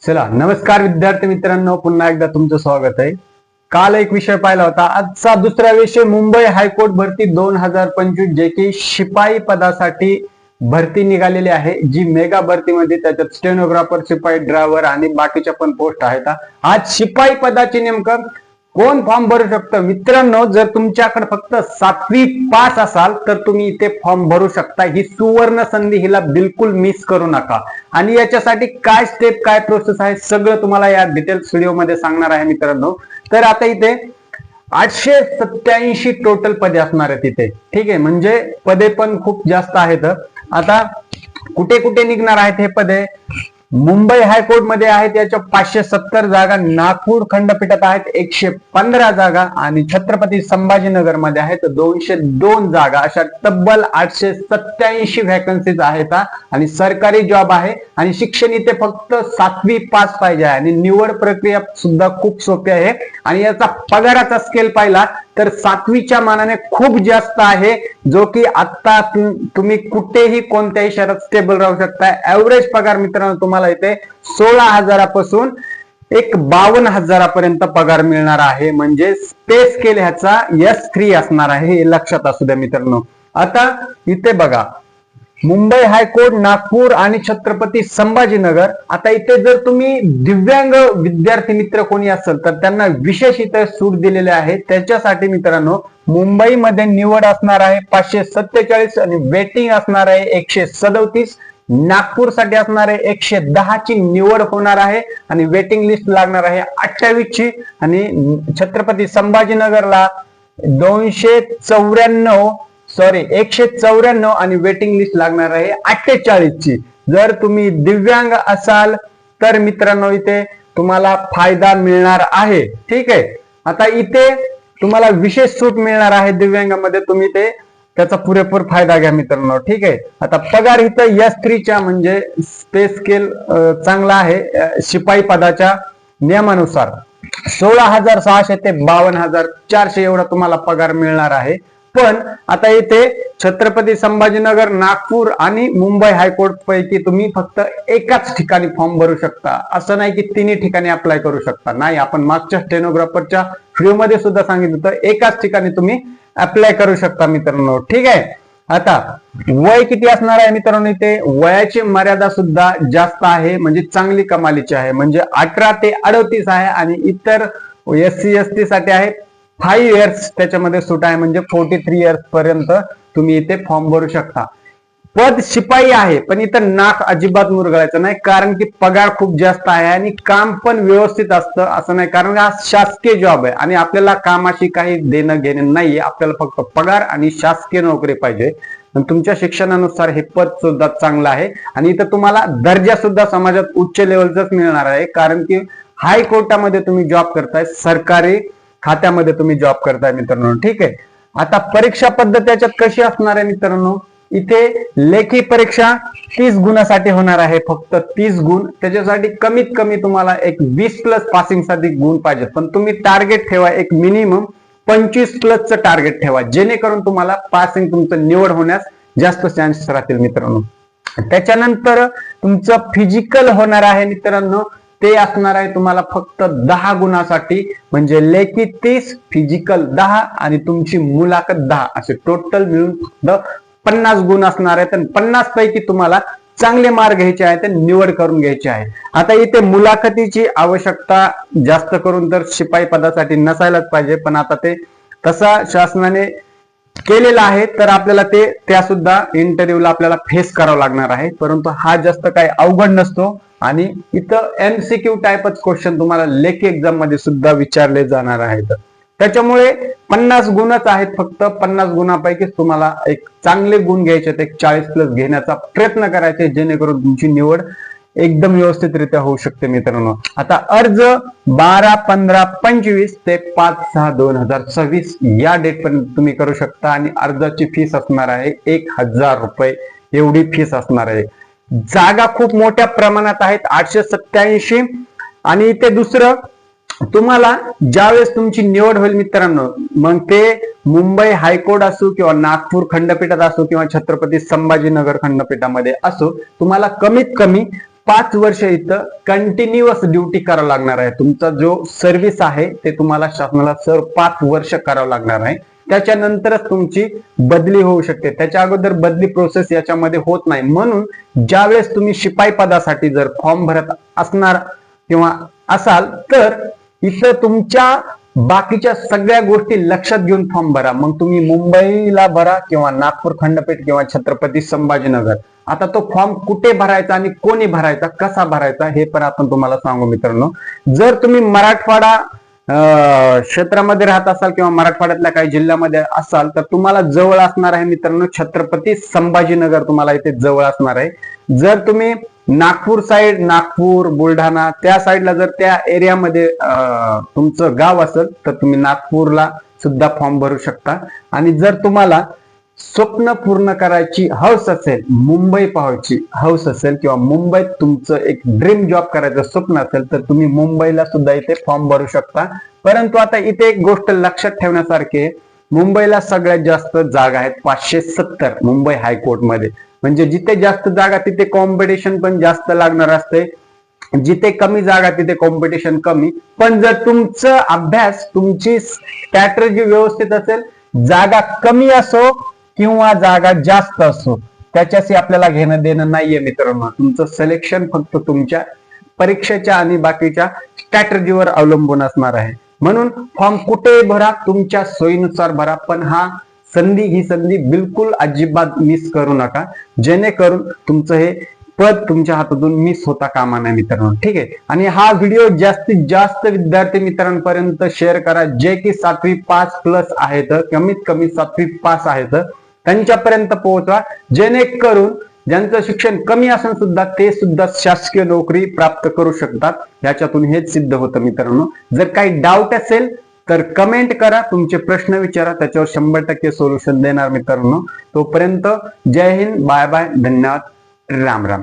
चला नमस्कार विद्यार्थी मित्रांनो, पुन्हा एकदा तुमचं स्वागत आहे। काल एक विषय पाहिला होता, आजचा दुसरा विषय मुंबई हायकोर्ट भरती 2025 जे की शिपाई पदासाठी भरती निघालेली आहे, जी मेगा भरतीमध्ये त्याच्यात स्टेनोग्राफर, शिपाई ड्रायव्हर आणि बाकीच्या पण पोस्ट आहेत। आज शिपाई पदाची नेमकं कोण फॉर्म भरू शकतं मित्रांनो, जर तुमच्याकडे फक्त 7वी पास असाल तर तुम्ही इथे फॉर्म भरू शकता। ही सुवर्ण संधी, हिला बिलकुल मिस करू नका। आणि याच्यासाठी काय स्टेप, काय प्रोसेस आहे, सगळं तुम्हाला या डिटेल्स व्हिडिओ मध्ये सांगणार आहे मित्रांनो। तर आता इथे 887 टोटल पदे असणार आहेत इथे, ठीक आहे, म्हणजे पदे पण खूप जास्त आहेत। आता कुठे कुठे निघणार आहेत हे पदे? मुंबई हायकोर्ट मध्ये आहेत याच्या 570 जागा, नागपूर खंडपीठात आहेत 115 जागा आणि छत्रपती संभाजीनगर मध्ये आहेत 202 जागा। अशा तब्बल 887 व्हॅकन्सीज आहेत आणि सरकारी जॉब आहे आणि शिक्षण इथे फक्त 7वी पास पाहिजे आणि निवड प्रक्रिया सुद्धा खूप सोपी आहे। आणि याचा पगाराचा स्केल पाहिला तर 7वीच्या मानाने खूप जास्त आहे, जो की आता तुम्ही कुठेही कोणत्याही शहरात स्टेबल राहू शकता। एव्हरेज पगार मित्रांनो तुम्हाला इथे 16,000 एक 52,000 पगार मिळणार आहे, म्हणजे पे स्केल ह्याचा S3 असणार आहे, हे लक्षात असू द्या मित्रांनो। आता इथे बघा, मुंबई हायकोर्ट, नागपूर आणि छत्रपती संभाजीनगर। आता इथे जर तुम्ही दिव्यांग विद्यार्थी मित्र कोणी असेल तर त्यांना विशेष इथे सूट दिलेले आहे। त्याच्यासाठी मित्रांनो मुंबईमध्ये निवड असणार आहे 547 आणि वेटिंग असणार आहे 137। नागपूर साठी असणार आहे 110 ची निवड होणार आहे आणि वेटिंग लिस्ट लागणार आहे 28 ची आणि छत्रपती संभाजीनगरला 194 आणि वेटिंग लिस्ट लागणार आहे 48 ची। जर तुम्ही दिव्यांग असाल तर मित्रांनो इथे तुम्हाला फायदा मिळणार आहे, ठीक आहे। आता इथे तुम्हाला विशेष सूट मिळणार आहे दिव्यांगामध्ये, तुम्ही ते त्याचा पुरेपूर फायदा घ्या मित्रांनो, ठीक आहे। आता पगार इथं S3 च्या म्हणजे पे स्केल चांगला आहे शिपाई पदाच्या नियमानुसार 16,600 ते 52,400 एवढा तुम्हाला पगार मिळणार आहे। पण आता इथे छत्रपती संभाजीनगर, नागपूर आणि मुंबई हायकोर्ट पैकी तुम्ही फक्त एकाच ठिकाणी फॉर्म भरू शकता, असं नाही की तिन्ही ठिकाणी अप्लाय करू शकता, नाही। आपण मागच्या स्टेनोग्राफरच्या व्हिडिओ मध्ये सुद्धा सांगितलं होतं एकाच ठिकाणी तुम्ही अप्लाय करू शकता मित्रांनो, ठीक आहे। आता वय किती असणार आहे मित्रांनो? इथे वयाची मर्यादा सुद्धा जास्त आहे, म्हणजे चांगली कमालीची आहे, म्हणजे 18 ते 38 आहे आणि इतर SC ST साठी आहे 5 इयर्स त्याच्यामध्ये सूट आहे, म्हणजे 43 इयर्स पर्यंत तुम्ही इथे फॉर्म भरू शकता। पद शिपाई आहे, पण इथं नाक अजिबात मुरगळायचं नाही, कारण की पगार खूप जास्त आहे आणि काम पण व्यवस्थित असतं, असं नाही, कारण हा शासकीय जॉब आहे आणि आपल्याला कामाशी काही देणं घेणं नाहीये, आपल्याला फक्त पगार आणि शासकीय नोकरी पाहिजे। तुमच्या शिक्षणानुसार हे पद सुद्धा चांगलं आहे आणि इथं तुम्हाला दर्जा सुद्धा समाजात उच्च लेवलचाच मिळणार आहे, कारण की हायकोर्टामध्ये तुम्ही जॉब करताय, सरकारी खात्यामध्ये तुम्ही जॉब करताय मित्रांनो, ठीक आहे। आता परीक्षा पद्धत त्याच्यात कशी असणार आहे मित्रांनो? इथे लेखी परीक्षा 30 गुणासाठी होणार आहे, फक्त 30 गुण। त्याच्यासाठी कमीत कमी तुम्हाला एक 20+ पासिंग साठी गुण पाहिजे, पण तुम्ही टार्गेट ठेवा एक मिनिमम 25+ टार्गेट ठेवा, जेणेकरून तुम्हाला पासिंग तुमचं निवड होण्यास जास्त चान्सेस राहतील मित्रांनो। त्याच्यानंतर तुमचं फिजिकल होणार आहे मित्रांनो, ते असणार आहे तुम्हाला फक्त 10 गुणासाठी, म्हणजे लेखी 30, फिजिकल 10 आणि तुमची मुलाखत 10, असे टोटल मिळून फक्त 50 गुण असणार आहेत। 50 पैकी तुम्हाला चांगले मार्क घ्यायचे आहेत, निवड करून घ्यायची आहे। आता इथे मुलाखतीची आवश्यकता जास्त करून तर शिपाई पदासाठी नसायलाच पाहिजे, पण आता ते तसा शासनाने केलेला आहे, तर आपल्याला त्या सुद्धा इंटरव्ह्यूला आपल्याला फेस करावं लागणार आहे, परंतु हा जास्त काही अवघड नसतो आणि इथं MCQ टाइपच क्वेश्चन तुम्हाला लेखी एक्झाम मध्ये सुद्धा विचारले जाणार आहेत। त्याच्यामुळे 50 गुणच आहेत, फक्त 50 गुणापैकीच तुम्हाला एक चांगले गुण घ्यायचे, एक 40+ घेण्याचा प्रयत्न करायचे, जेणेकरून तुमची निवड एकदम व्यवस्थितरित्या होऊ शकते मित्रांनो। आता अर्ज 12/15/25 ते 5/6/2026 या डेट पर्यंत तुम्ही करू शकता आणि अर्जाची फीस असणार आहे 1,000 रुपये, एवढी फीस असणार आहे। जागा खूप मोठ्या प्रमाणात आहेत 887 आणि इथे दुसरं तुम्हाला ज्यावेळेस तुमची निवड होईल मित्रांनो, मग ते मुंबई हायकोर्ट असो किंवा नागपूर खंडपीठात असो किंवा छत्रपती संभाजीनगर खंडपीठामध्ये असो, तुम्हाला कमीत कमी 5 वर्ष इथं कंटिन्युअस ड्युटी करावं लागणार आहे. तुमचा जो सर्व्हिस आहे ते तुम्हाला शासनाला सर 5 वर्ष करावं लागणार आहे. त्याच्यानंतरच तुमची बदली होऊ शकते. त्याच्या अगोदर बदली प्रोसेस याच्यामध्ये होत नाही. म्हणून ज्यावेळेस तुम्ही शिपाई पदासाठी जर फॉर्म भरत असणार किंवा असाल तर इथं तुमच्या बाकीच्या सगळ्या गोष्टी लक्षात घेऊन फॉर्म भरा. मग तुम्ही मुंबईला भरा किंवा नागपूर खंडपीठ किंवा छत्रपती संभाजीनगर. आता तो फॉर्म कुठे भरायचा आणि कोणी भरायचा, कसा भरायचा हे पण आपण तुम्हाला सांगू मित्रांनो. जर तुम्ही मराठवाडा क्षेत्रामध्ये राहत असाल किंवा मराठवाड्यातल्या काही जिल्ह्यामध्ये असाल तर तुम्हाला जवळ असणार आहे मित्रांनो छत्रपती संभाजीनगर, तुम्हाला इथे जवळ असणार आहे. जर तुम्ही नागपूर साइड, नागपूर, बुलढाणा त्या साइडला जर त्या एरियामध्ये तुमचं गाव असेल तर तुम्ही नागपूरला सुद्धा फॉर्म भरू शकता. आणि जर तुम्हाला स्वप्न पूर्ण करायची हौस असेल, मुंबई पाहायची हौस असेल किंवा मुंबईत तुमचं एक ड्रीम जॉब करायचं स्वप्न असेल तर तुम्ही मुंबईला सुद्धा इथे फॉर्म भरू शकता. परंतु आता इथे एक गोष्ट लक्षात ठेवण्यासारखी आहे, मुंबईला सगळ्यात जास्त जागा आहेत 570 मुंबई हायकोर्टमध्ये. म्हणजे जिथे जास्त जागा तिथे कॉम्पिटिशन पण जास्त लागणार असते, जिथे कमी जागा तिथे कॉम्पिटिशन कमी. पण जर तुमचं अभ्यास, तुमची स्ट्रॅटेजी व्यवस्थित असेल, जागा कमी असो किंवा जागा जास्त असो त्याच्याशी आपल्याला घेणं देणं नाहीये मित्रांनो. तुमचं सिलेक्शन फक्त तुमच्या परीक्षेच्या आणि बाकीच्या स्ट्रॅटेजीवर अवलंबून असणार आहे. म्हणून फॉर्म कुठे भरा, तुमच्या सोयीनुसार भरा, पण ही संधी बिलकुल अजिबात मिस करू नका, जेणेकरून तुमचं हे पद तुमच्या हातातून मिस होता कामा नये मित्रांनो. ठीक आहे. आणि हा व्हिडिओ जास्तीत जास्त विद्यार्थी मित्रांपर्यंत शेअर करा जे की 7वी पास प्लस आहेत, कमीत कमी 7वी पास आहेत, त्यांच्यापर्यंत पोहोचवा, जेणेकरून ज्यांचं शिक्षण कमी असून सुद्धा ते सुद्धा शासकीय नोकरी प्राप्त करू शकतात. याच्यातून हेच सिद्ध होतं मित्रांनो. जर काही डाऊट असेल तर कमेंट करा, तुमचे प्रश्न विचारा, त्याच्यावर 100% सोल्युशन देणार मित्रांनो. तोपर्यंत जय हिंद, बाय बाय, धन्यवाद, राम राम.